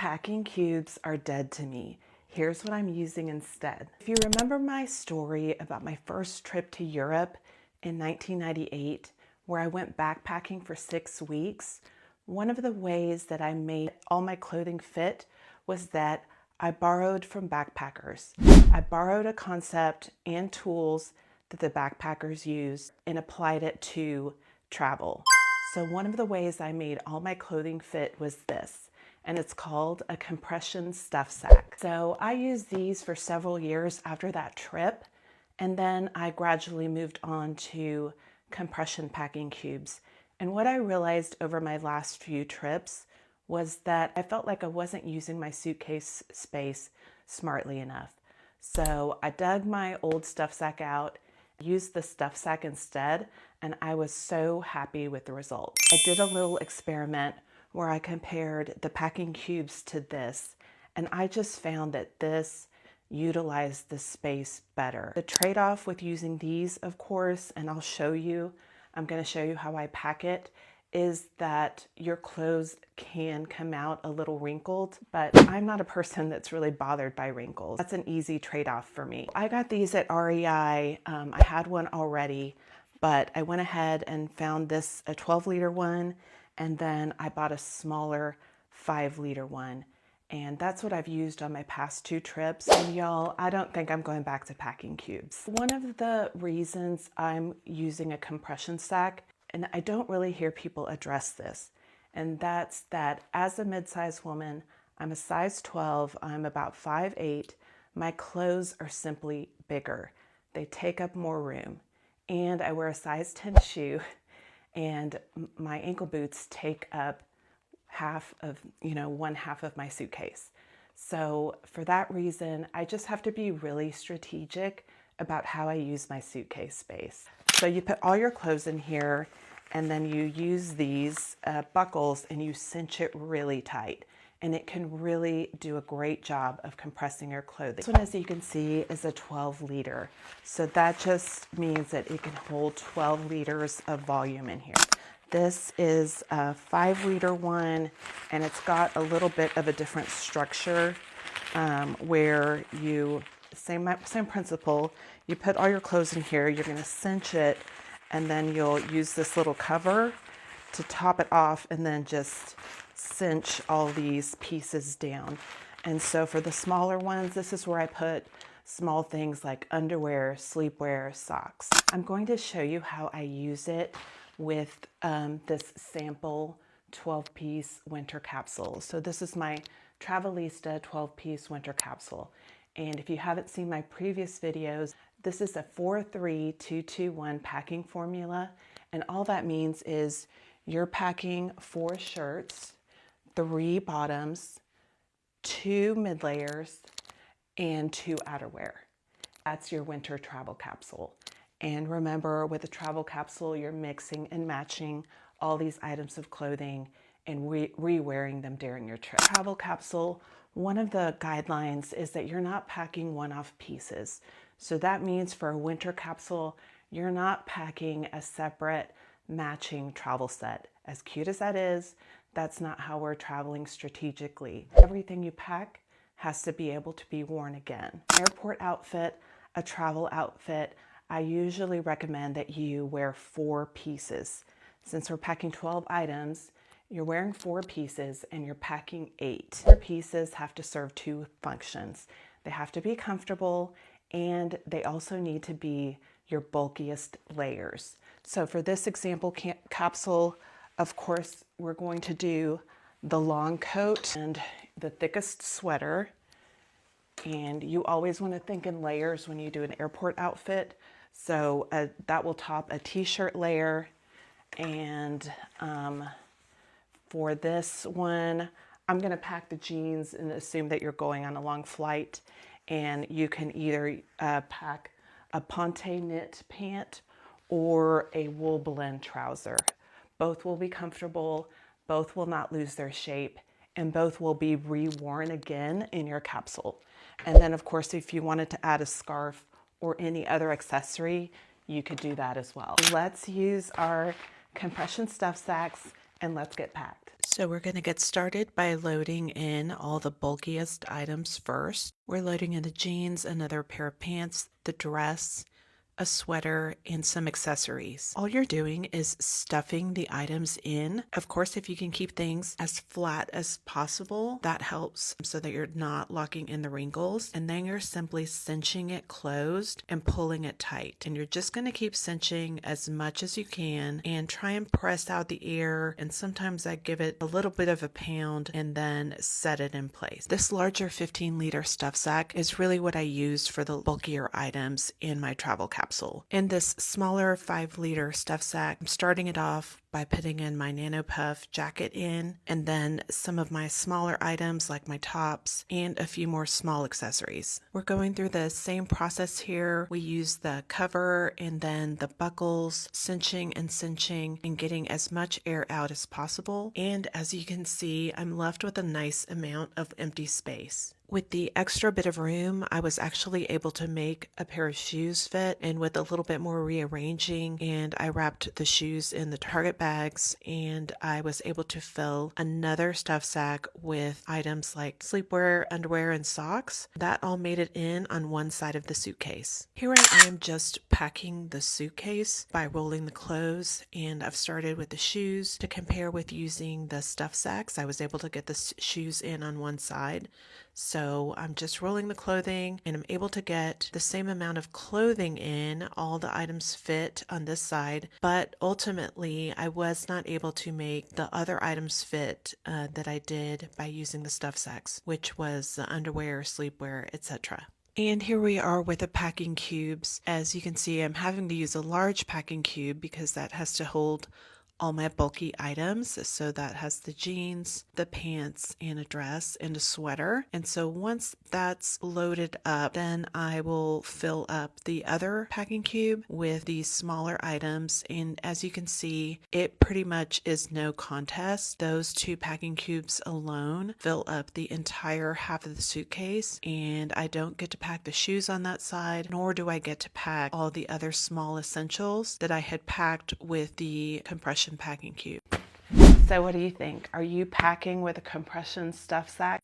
Packing cubes are dead to me. Here's what I'm using instead. If you remember my story about my first trip to Europe in 1998, where I went backpacking for 6 weeks, one of the ways that I made all my clothing fit was that I borrowed from backpackers. I borrowed a concept and tools that the backpackers use and applied it to travel. So one of the ways I made all my clothing fit was this, and it's called a compression stuff sack. So I used these for several years after that trip, and then I gradually moved on to compression packing cubes. And what I realized over my last few trips was that I felt like I wasn't using my suitcase space smartly enough. So I dug my old stuff sack out, used the stuff sack instead, and I was so happy with the results. I did a little experiment where I compared the packing cubes to this, and I just found that this utilized the space better. The trade-off with using these, of course, and I'm going to show you how I pack it, is that your clothes can come out a little wrinkled, but I'm not a person that's really bothered by wrinkles. That's an easy trade-off for me. I got these at REI. I had one already, but I went ahead and found this, a 12-liter one, and then I bought a smaller 5-liter one. And that's what I've used on my past 2 trips. And y'all, I don't think I'm going back to packing cubes. One of the reasons I'm using a compression sack, and I don't really hear people address this, and that's that as a mid-sized woman, I'm a size 12, I'm about 5'8", my clothes are simply bigger. They take up more room. And I wear a size 10 shoe, and my ankle boots take up one half of my suitcase. So for that reason, I just have to be really strategic about how I use my suitcase space. So you put all your clothes in here, and then you use these buckles and you cinch it really tight. And it can really do a great job of compressing your clothing. This one, as you can see, is a 12-liter. So that just means that it can hold 12 liters of volume in here. This is a 5-liter one, and it's got a little bit of a different structure where same principle, you put all your clothes in here, you're gonna cinch it, and then you'll use this little cover to top it off and then just cinch all these pieces down. And so for the smaller ones, this is where I put small things like underwear, sleepwear, socks. I'm going to show you how I use it with this sample 12-piece winter capsule. So this is my Travelista 12-piece winter capsule. And if you haven't seen my previous videos, this is a 4-3-2-2-1 packing formula. And all that means is you're packing 4 shirts, 3 bottoms, 2 mid layers, and 2 outerwear. That's your winter travel capsule. And remember, with a travel capsule, you're mixing and matching all these items of clothing and re-wearing them during your trip. Travel capsule, one of the guidelines is that you're not packing one-off pieces. So that means for a winter capsule, you're not packing a separate matching travel set. As cute as that is, that's not how we're traveling strategically. Everything you pack has to be able to be worn again. Airport outfit, a travel outfit, I usually recommend that you wear 4 pieces. Since we're packing 12 items, you're wearing 4 pieces and you're packing 8. 4 pieces have to serve 2 functions. They have to be comfortable, and they also need to be your bulkiest layers. So for this example capsule, of course, we're going to do the long coat and the thickest sweater. And you always want to think in layers when you do an airport outfit. So that will top a t-shirt layer. And for this one, I'm going to pack the jeans and assume that you're going on a long flight. And you can either pack a ponte knit pant or a wool blend trouser. Both will be comfortable, both will not lose their shape, and both will be reworn again in your capsule. And then, of course, if you wanted to add a scarf or any other accessory, you could do that as well. Let's use our compression stuff sacks and let's get packed. So we're going to get started by loading in all the bulkiest items first. We're loading in the jeans, another pair of pants, the dress, a sweater, and some accessories. All you're doing is stuffing the items in. Of course, if you can keep things as flat as possible, that helps so that you're not locking in the wrinkles. And then you're simply cinching it closed and pulling it tight. And you're just going to keep cinching as much as you can and try and press out the air. And sometimes I give it a little bit of a pound and then set it in place. This larger 15-liter stuff sack is really what I use for the bulkier items in my travel capsule. In this smaller 5-liter stuff sack, I'm starting it off by putting in my Nano Puff jacket in, and then some of my smaller items like my tops and a few more small accessories. We're going through the same process here. We use the cover and then the buckles, cinching and getting as much air out as possible. And as you can see, I'm left with a nice amount of empty space. With the extra bit of room, I was actually able to make a pair of shoes fit, and with a little bit more rearranging, and I wrapped the shoes in the Target bags, and I was able to fill another stuff sack with items like sleepwear, underwear, and socks. That all made it in on one side of the suitcase. Here I am just packing the suitcase by rolling the clothes, and I've started with the shoes. To compare with using the stuff sacks, I was able to get the shoes in on one side. So I'm just rolling the clothing and I'm able to get the same amount of clothing in. All the items fit on this side, but ultimately I was not able to make the other items fit that I did by using the stuff sacks, which was the underwear, sleepwear, etc. And here we are with the packing cubes. As you can see, I'm having to use a large packing cube because that has to hold all my bulky items. So that has the jeans, the pants, and a dress and a sweater. And so once that's loaded up, then I will fill up the other packing cube with these smaller items. And as you can see, it pretty much is no contest. Those 2 packing cubes alone fill up the entire half of the suitcase. And I don't get to pack the shoes on that side, nor do I get to pack all the other small essentials that I had packed with the compression packing cube. So what do you think? Are you packing with a compression stuff sack?